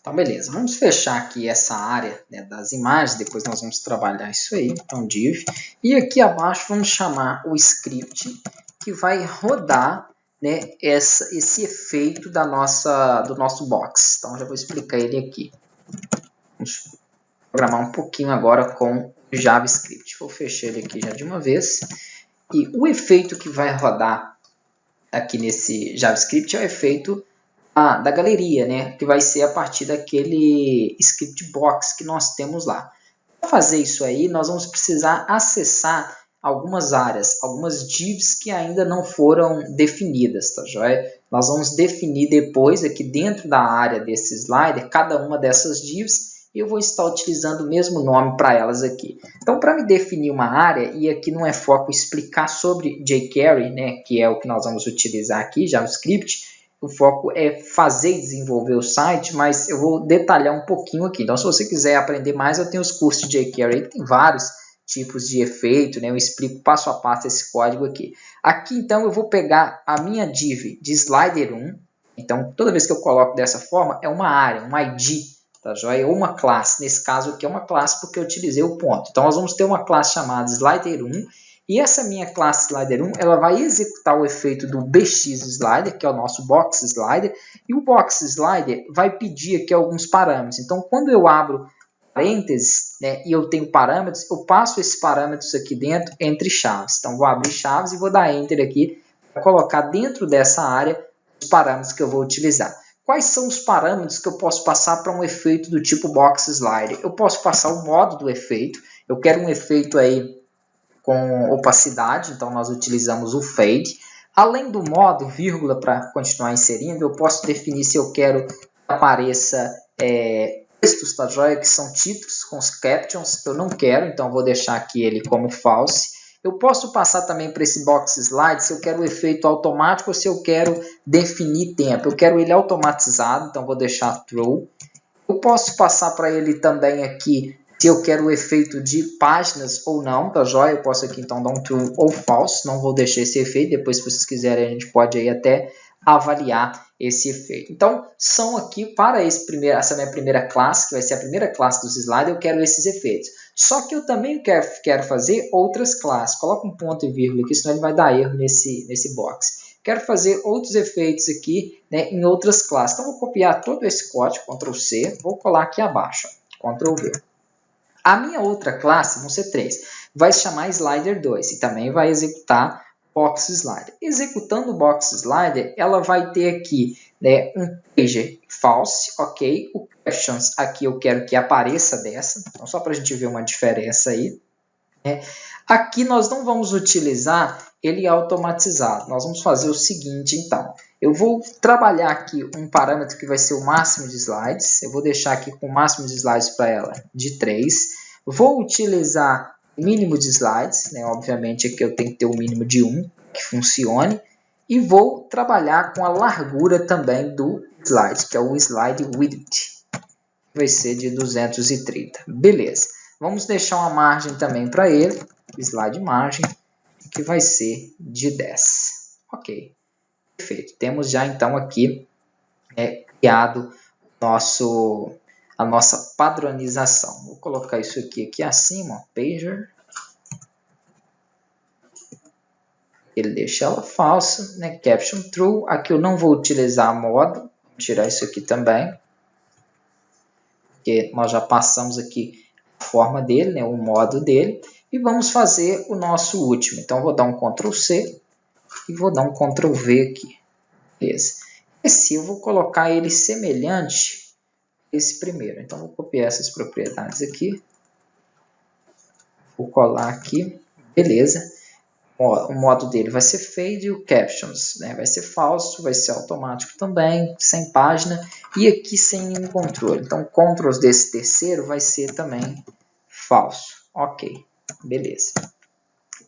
Então, beleza. Vamos fechar aqui essa área, né, das imagens. Depois nós vamos trabalhar isso aí. Então, div. E aqui abaixo vamos chamar o script que vai rodar, né, esse efeito do nosso box. Então, já vou explicar ele aqui. Vamos programar um pouquinho agora com o JavaScript. Vou fechar ele aqui já de uma vez. E o efeito que vai rodar aqui nesse JavaScript é o efeito da galeria, né? Que vai ser a partir daquele script box que nós temos lá. Para fazer isso aí, nós vamos precisar acessar algumas áreas, algumas divs que ainda não foram definidas, tá joia? Nós vamos definir depois aqui dentro da área desse slider, cada uma dessas divs, e eu vou estar utilizando o mesmo nome para elas aqui. Então, para me definir uma área, e aqui não é foco explicar sobre jQuery, né, que é o que nós vamos utilizar aqui, JavaScript, o foco é fazer e desenvolver o site, mas eu vou detalhar um pouquinho aqui. Então, se você quiser aprender mais, eu tenho os cursos de jQuery, que tem vários tipos de efeito, né? Eu explico passo a passo esse código aqui. Aqui, então, eu vou pegar a minha div de slider 1. Então, toda vez que eu coloco dessa forma, é uma área, um ID, tá joia? Ou uma classe. Nesse caso aqui é uma classe porque eu utilizei o ponto. Então, nós vamos ter uma classe chamada slider 1. E essa minha classe slider 1, ela vai executar o efeito do bx slider, que é o nosso box slider, e o box slider vai pedir aqui alguns parâmetros. Então, quando eu abro parênteses, né, e eu tenho parâmetros, eu passo esses parâmetros aqui dentro entre chaves. Então, vou abrir chaves e vou dar enter aqui para colocar dentro dessa área os parâmetros que eu vou utilizar. Quais são os parâmetros que eu posso passar para um efeito do tipo box slider? Eu posso passar o modo do efeito. Eu quero um efeito aí com opacidade, então nós utilizamos o fade. Além do modo, vírgula, para continuar inserindo, eu posso definir se eu quero que apareça textos, tá joia? Que são títulos com os captions. Eu não quero, então vou deixar aqui ele como false. Eu posso passar também para esse box slide se eu quero o efeito automático ou se eu quero definir tempo. Eu quero ele automatizado, então vou deixar true. Eu posso passar para ele também aqui se eu quero o efeito de páginas ou não, tá joia? Eu posso aqui então dar um true ou false, não vou deixar esse efeito, depois se vocês quiserem a gente pode aí até avaliar esse efeito. Então, são aqui para essa minha primeira classe, que vai ser a primeira classe dos slides, eu quero esses efeitos. Só que eu também quero fazer outras classes. Coloca um ponto e vírgula aqui, senão ele vai dar erro nesse box. Quero fazer outros efeitos aqui, né, em outras classes. Então, vou copiar todo esse código, Ctrl C, vou colar aqui abaixo, Ctrl V. A minha outra classe, vão ser 3, vai se chamar Slider 2 e também vai executar Box Slider. Executando o Box Slider, ela vai ter aqui, né, um pager false, ok? O captions aqui eu quero que apareça dessa, então só para a gente ver uma diferença aí. Né? Aqui nós não vamos utilizar ele automatizado, nós vamos fazer o seguinte então. Eu vou trabalhar aqui um parâmetro que vai ser o máximo de slides. Eu vou deixar aqui com o máximo de slides para ela de 3. Vou utilizar o mínimo de slides. Né? Obviamente aqui eu tenho que ter o mínimo de 1 que funcione. E vou trabalhar com a largura também do slide, que é o slide width. Vai ser de 230. Beleza. Vamos deixar uma margem também para ele. Slide margem, que vai ser de 10. Ok. Perfeito. Temos já então aqui criado a nossa padronização. Vou colocar isso aqui acima, ó, pager. Ele deixa ela falsa, né? Caption true. Aqui eu não vou utilizar modo. Vou tirar isso aqui também. Porque nós já passamos aqui a forma dele, né? O modo dele. E vamos fazer o nosso último. Então, eu vou dar um Ctrl C. E vou dar um Ctrl V aqui. Beleza. Esse eu vou colocar ele semelhante a esse primeiro. Então, vou copiar essas propriedades aqui. Vou colar aqui. Beleza. O modo dele vai ser fade e o captions, né, vai ser falso, vai ser automático também, sem página. E aqui sem nenhum controle. Então, o controls desse terceiro vai ser também falso. Ok. Beleza.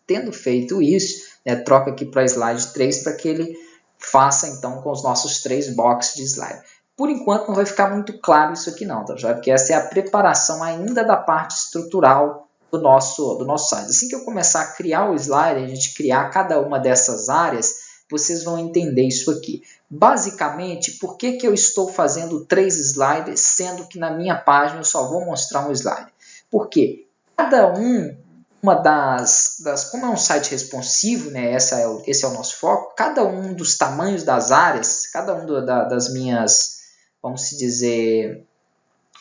Tendo feito isso, né, troca aqui para slide 3 para que ele faça então com os nossos 3 boxes de slide. Por enquanto não vai ficar muito claro isso aqui não, tá? Porque essa é a preparação ainda da parte estrutural do nosso site. Assim que eu começar a criar o slide, a gente criar cada uma dessas áreas, vocês vão entender isso aqui. Basicamente, por que eu estou fazendo 3 slides, sendo que na minha página eu só vou mostrar um slide? Porque cada como é um site responsivo, né, esse é o nosso foco, cada um dos tamanhos das áreas, cada um das minhas, vamos dizer,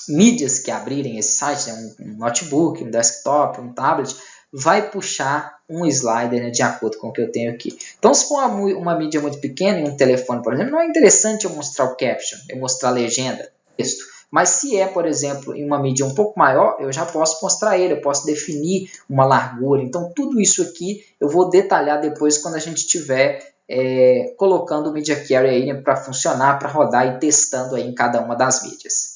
mídias que abrirem esse site, né, um notebook, um desktop, um tablet, vai puxar um slider, né, de acordo com o que eu tenho aqui. Então, se for uma mídia muito pequena, em um telefone, por exemplo, não é interessante eu mostrar o caption, eu mostrar a legenda, texto. Mas se é, por exemplo, em uma mídia um pouco maior, eu já posso mostrar ele, eu posso definir uma largura. Então, tudo isso aqui eu vou detalhar depois quando a gente estiver colocando o Media Query aí, né, para funcionar, para rodar e testando aí em cada uma das mídias.